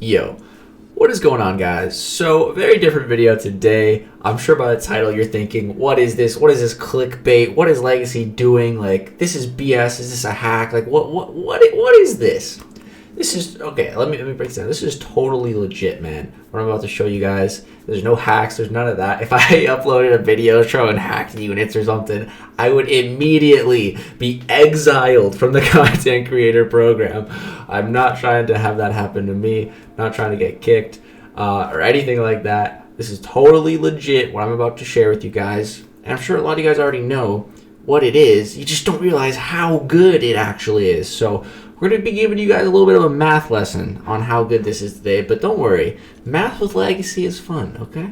Yo, what is going on, guys? So, very different video today. I'm sure by the title you're thinking, what is this? What is this clickbait? What is Lagacy doing? Like, this is BS. Is this a hack? Like, what is this? This is, okay, let me break this down. This is totally legit, man. What I'm about to show you guys, there's no hacks, there's none of that. If I uploaded a video showing hacked units or something, I would immediately be exiled from the content creator program. I'm not trying to have that happen to me, not trying to get kicked or anything like that. This is totally legit, what I'm about to share with you guys. And I'm sure a lot of you guys already know what it is. You just don't realize how good it actually is. So we're going to be giving you guys a little bit of a math lesson on how good this is today, but don't worry, math with Lagacy is fun, okay?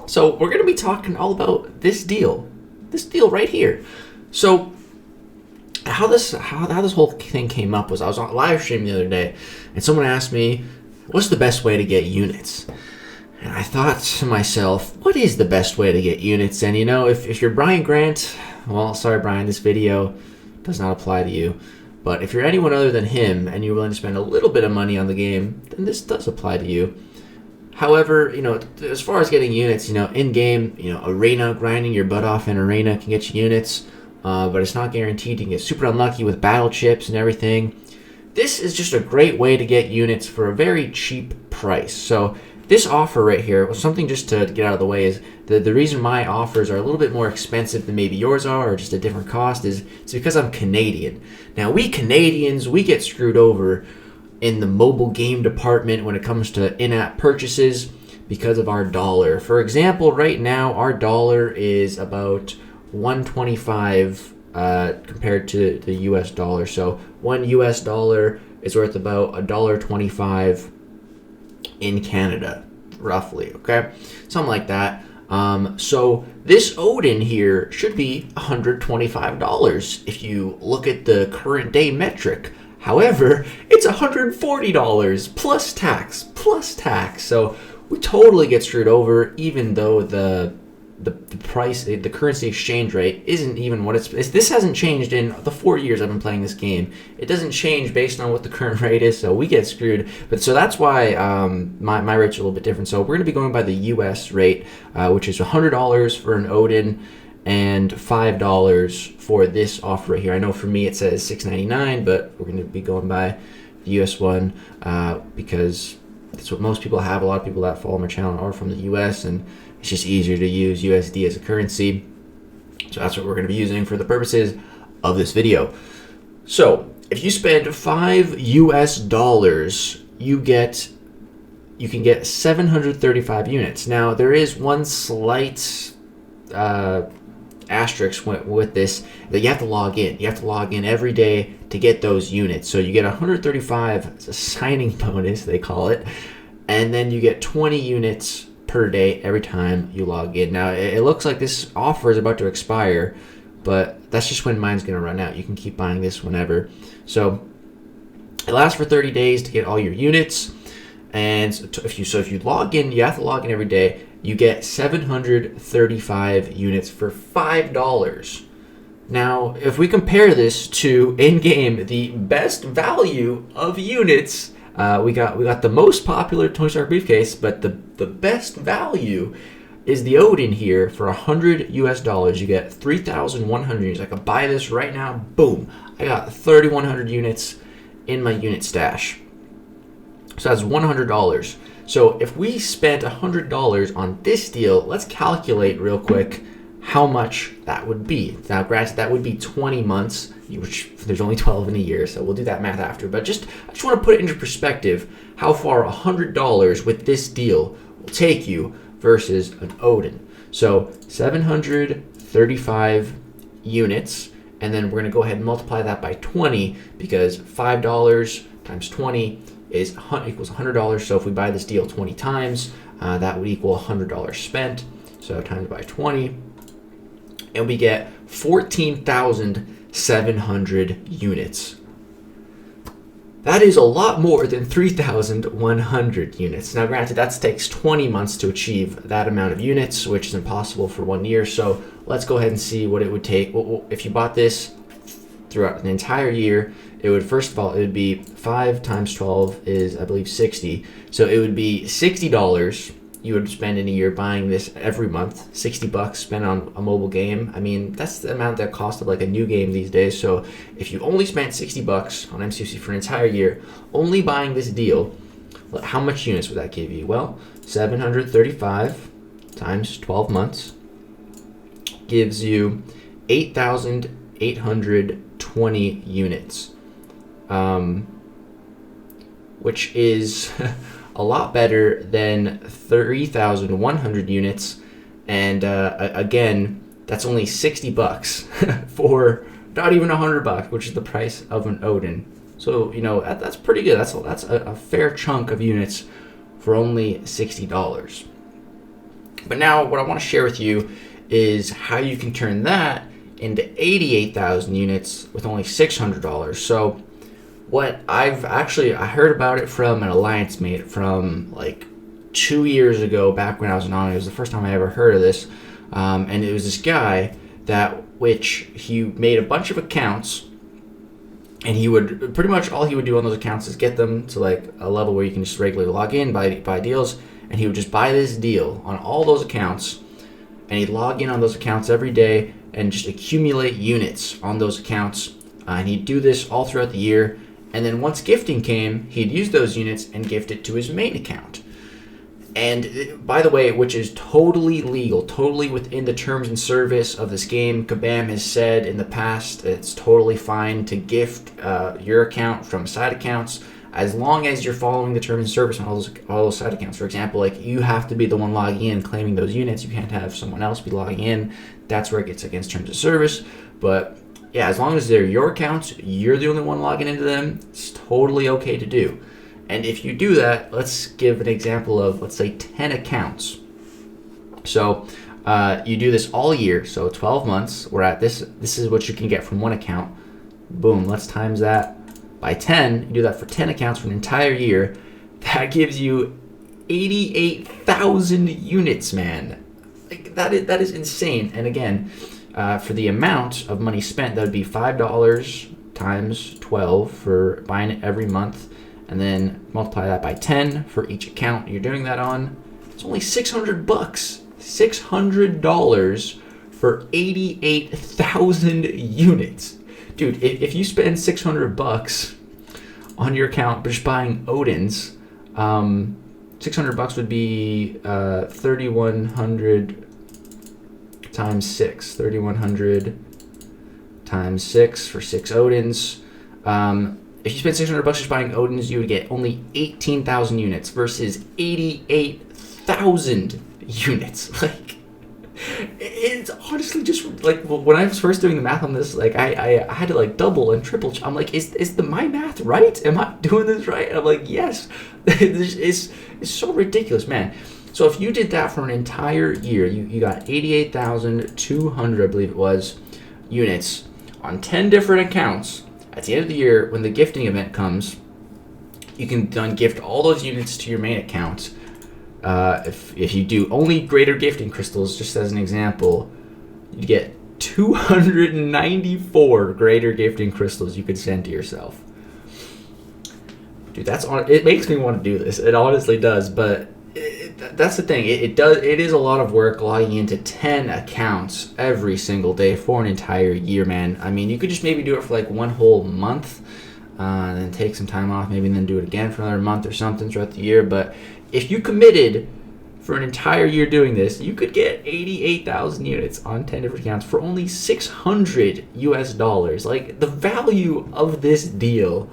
So we're going to be talking all about this deal right here. So how this whole thing came up was I was on live stream the other day, and someone asked me, what's the best way to get units? And I thought to myself, what is the best way to get units? And you know, if you're Brian Grant, well, sorry Brian, this video does not apply to you. But if you're anyone other than him and you're willing to spend a little bit of money on the game, then this does apply to you. However, you know, as far as getting units, you know, in-game, you know, arena, grinding your butt off in arena can get you units, but it's not guaranteed. You can get super unlucky with battle chips and everything. This is just a great way to get units for a very cheap price. So this offer right here, something just to get out of the way, is the reason my offers are a little bit more expensive than maybe yours are, or just a different cost, is it's because I'm Canadian. Now, we Canadians, we get screwed over in the mobile game department when it comes to in-app purchases because of our dollar. For example, right now, our dollar is about $1.25 compared to the US dollar. So one US dollar is worth about $1.25 in Canada, roughly, okay? Something like that. So this Odin here should be $125 if you look at the current day metric. However, it's $140 plus tax. So we totally get screwed over, even though the price, the currency exchange rate isn't even what it's. This hasn't changed in the 4 years I've been playing this game. It doesn't change based on what the current rate is, so we get screwed. But so that's why my rates are a little bit different. So we're going to be going by the U.S. rate, which is $100 for an Odin and $5 for this offer right here. I know for me it says $6.99, but we're going to be going by the U.S. one because that's what most people have. A lot of people that follow my channel are from the U.S., and it's just easier to use USD as a currency. So that's what we're going to be using for the purposes of this video. So if you spend $5 US, you can get 735 units. Now there is one slight asterisk with this, that you have to log in. You have to log in every day to get those units. So you get 135, it's a signing bonus, they call it, and then you get 20 units per day every time you log in. Now it looks like this offer is about to expire, but that's just when mine's going to run out. You can keep buying this whenever. So it lasts for 30 days to get all your units, and if you log in, you have to log in every day. You get 735 units for $5. Now, if we compare this to in-game, the best value of units, we got the most popular Tony Stark briefcase, but the best value is the Odin here for $100 US. You get 3,100 units. I could buy this right now. Boom! I got 3,100 units in my unit stash. So that's $100. So if we spent $100 on this deal, let's calculate real quick how much that would be. Now, granted, that would be 20 months, which there's only 12 in a year, so we'll do that math after. But I just want to put it into perspective how far $100 with this deal will take you versus an Odin. So 735 units, and then we're going to go ahead and multiply that by 20, because $5 times 20 equals $100. So if we buy this deal 20 times, that would equal $100 spent. So times by 20, and we get 14,700 units. That is a lot more than 3,100 units. Now, granted, that takes 20 months to achieve that amount of units, which is impossible for 1 year. So let's go ahead and see what it would take. Well, if you bought this throughout an entire year, it would, first of all, it would be 5 times 12 is, I believe, 60. So it would be $60 you would spend in a year buying this every month. $60 spent on a mobile game. I mean, that's the amount that cost of like a new game these days. So if you only spent $60 on MCOC for an entire year, only buying this deal, how much units would that give you? Well, 735 times 12 months gives you 8,820 units, which is a lot better than 3,100 units. And again, that's only $60 for not even $100, which is the price of an Odin. So, you know, that's pretty good. That's a fair chunk of units for only $60. But now what I want to share with you is how you can turn that into 88,000 units with only $600. So what I heard about it from an alliance mate from like 2 years ago, back when I was anonymous. It was the first time I ever heard of this. And it was this guy which he made a bunch of accounts, and he would pretty much all he would do on those accounts is get them to like a level where you can just regularly log in, buy deals, and he would just buy this deal on all those accounts, and he'd log in on those accounts every day and just accumulate units on those accounts, and he'd do this all throughout the year. And then once gifting came, he'd use those units and gift it to his main account. And by the way, which is totally legal, totally within the terms and service of this game. Kabam has said in the past it's totally fine to gift your account from side accounts as long as you're following the terms and service on all those side accounts. For example, like you have to be the one logging in claiming those units. You can't have someone else be logging in. That's where it gets against terms of service. But yeah, as long as they're your accounts, you're the only one logging into them, it's totally okay to do. And if you do that, let's give an example of, let's say, 10 accounts. So you do this all year, so 12 months. We're at this is what you can get from one account. Boom, let's times that by 10. You do that for 10 accounts for an entire year. That gives you 88,000 units, man. Like that is insane. And again, for the amount of money spent, that would be $5 times 12 for buying it every month. And then multiply that by 10 for each account you're doing that on. It's only $600. $600 for 88,000 units. Dude, if you spend $600 on your account just buying Odins, $600 would be 3,100 times 6. 3,100 times 6 for 6 Odins. If you spend $600 just buying Odins, you would get only 18,000 units versus 88,000 units. Like, it's honestly just like when I was first doing the math on this, like I had to like double and triple. I'm like, is my math right? Am I doing this right? And I'm like, yes. It's so ridiculous, man. So if you did that for an entire year, you got 88,200, I believe it was, units on 10 different accounts. At the end of the year, when the gifting event comes, you can then gift all those units to your main account. If you do only greater gifting crystals, just as an example, you get 294 greater gifting crystals you could send to yourself. Dude, it makes me want to do this. It honestly does, but that's the thing. It is a lot of work logging into 10 accounts every single day for an entire year, man. I mean, you could just maybe do it for like one whole month, and then take some time off, maybe, and then do it again for another month or something throughout the year. But if you committed for an entire year doing this, you could get 88,000 units on 10 different accounts for only $600 US. Like, the value of this deal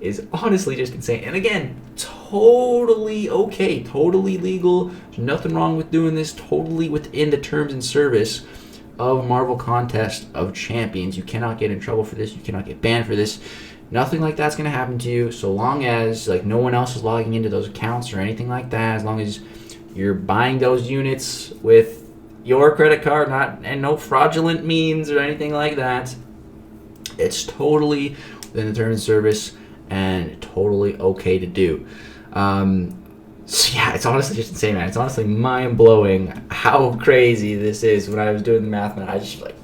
is honestly just insane. And again, totally okay, totally legal. There's nothing wrong with doing this. Totally within the terms and service of Marvel Contest of Champions. You cannot get in trouble for this. You cannot get banned for this. Nothing like that's going to happen to you, so long as like no one else is logging into those accounts or anything like that. As long as you're buying those units with your credit card, and no fraudulent means or anything like that, it's totally within the terms and service and totally okay to do. So yeah, it's honestly just insane, man. It's honestly mind-blowing how crazy this is. When I was doing the math, man, I just like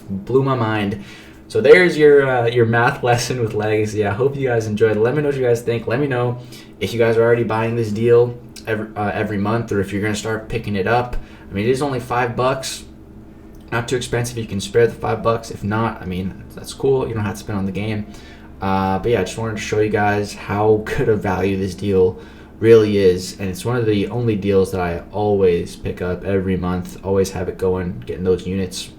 blew my mind. So there's your math lesson with Lagacy. I hope you guys enjoyed. Let me know what you guys think. Let me know if you guys are already buying this deal every month, or if you're gonna start picking it up. I mean, it is only $5. Not too expensive. You can spare the $5. If not, I mean, that's cool. You don't have to spend on the game. But yeah, I just wanted to show you guys how good a value this deal really is, and it's one of the only deals that I always pick up every month. Always have it going, getting those units.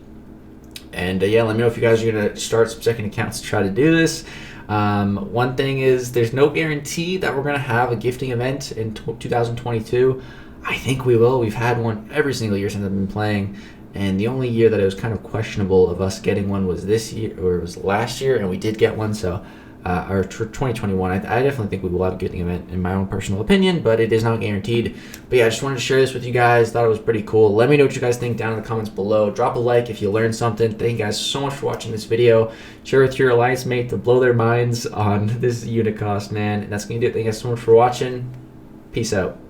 And yeah, let me know if you guys are gonna start some second accounts to try to do this. One thing is, there's no guarantee that we're gonna have a gifting event in 2022. I think we will. We've had one every single year since I've been playing. And the only year that it was kind of questionable of us getting one was this year, or it was last year, and we did get one. So, or 2021, I definitely think we will have a gifting event, in my own personal opinion, but it is not guaranteed. But yeah, I just wanted to share this with you guys. Thought it was pretty cool. Let me know what you guys think down in the comments below. Drop a like if you learned something. Thank you guys so much for watching this video. Share with your alliance mate to blow their minds on this unit cost, man. And that's going to do it. Thank you guys so much for watching. Peace out.